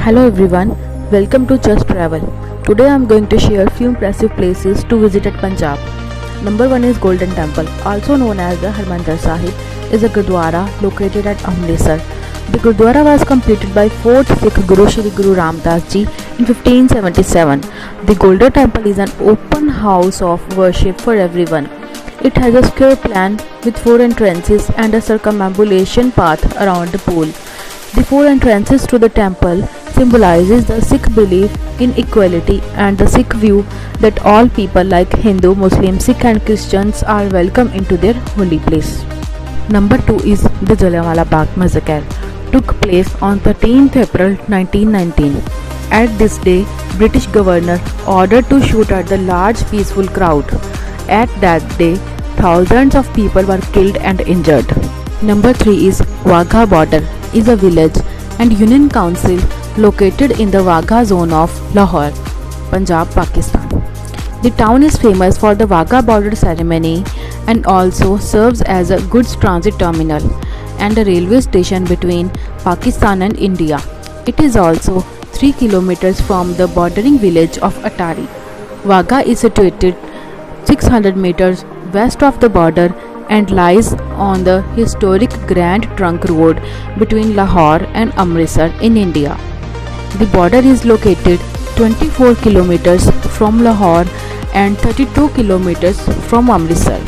Hello everyone, welcome to Just Travel. Today I am going to share few impressive places to visit at Punjab. Number 1 is Golden Temple, also known as the Harmandir Sahib, is a Gurdwara located at Amritsar. The Gurdwara was completed by 4th Sikh Guru Shri Guru Ramdas Ji in 1577. The Golden Temple is an open house of worship for everyone. It has a square plan with 4 entrances and a circumambulation path around the pool. The 4 entrances to the temple symbolizes the Sikh belief in equality and the Sikh view that all people like Hindu, Muslim, Sikh and Christians are welcome into their holy place. Number 2 is the Jallianwala Bagh Massacre. Took place on 13th April 1919. At this day, British governor ordered to shoot at the large peaceful crowd. At that day, thousands of people were killed and injured. Number 3 is Wagha Border is a village and union council located in the Wagha zone of Lahore, Punjab, Pakistan. The town is famous for the Wagha border ceremony and also serves as a goods transit terminal and a railway station between Pakistan and India. It is also 3 kilometers from the bordering village of Atari. Wagha is situated 600 meters west of the border and lies on the historic Grand Trunk Road between Lahore and Amritsar in India. The border is located 24 kilometers from Lahore and 32 kilometers from Amritsar.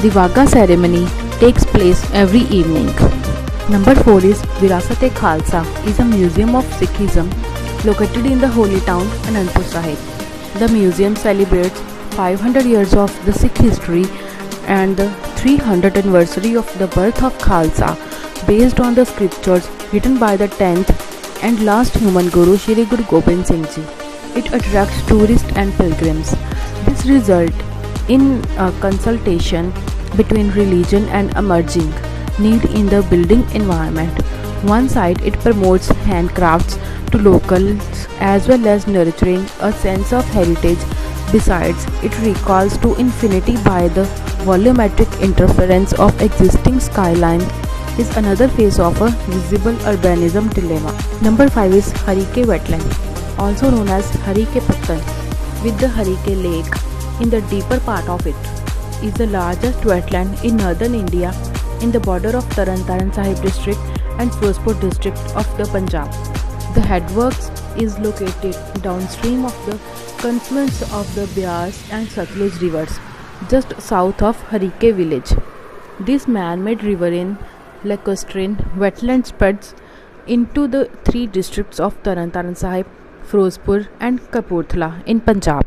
The Wagha ceremony takes place every evening. Number 4 is Virasat-e Khalsa is a museum of Sikhism located in the holy town Anandpur Sahib. The museum celebrates 500 years of the Sikh history and the 300th anniversary of the birth of Khalsa based on the scriptures written by the 10th and last human Guru Shri Guru Gobind Singh Ji. It attracts tourists and pilgrims. This results in a consultation between religion and emerging need in the building environment. One side, it promotes handcrafts to locals as well as nurturing a sense of heritage. Besides, it recalls to infinity by the volumetric interference of existing skyline is another phase of a visible urbanism dilemma. Number 5 is Harike Wetland, also known as Harike Pattan, with the Harike Lake in the deeper part of it, is the largest wetland in northern India in the border of Taran Sahib district and Firozpur district of the Punjab. The headworks is located downstream of the confluence of the Beas and Satluj rivers, just south of Harike village. This man-made riverine lacustrine wetland spreads into the 3 districts of Taran Sahib, Firozpur and Kapurthala in Punjab.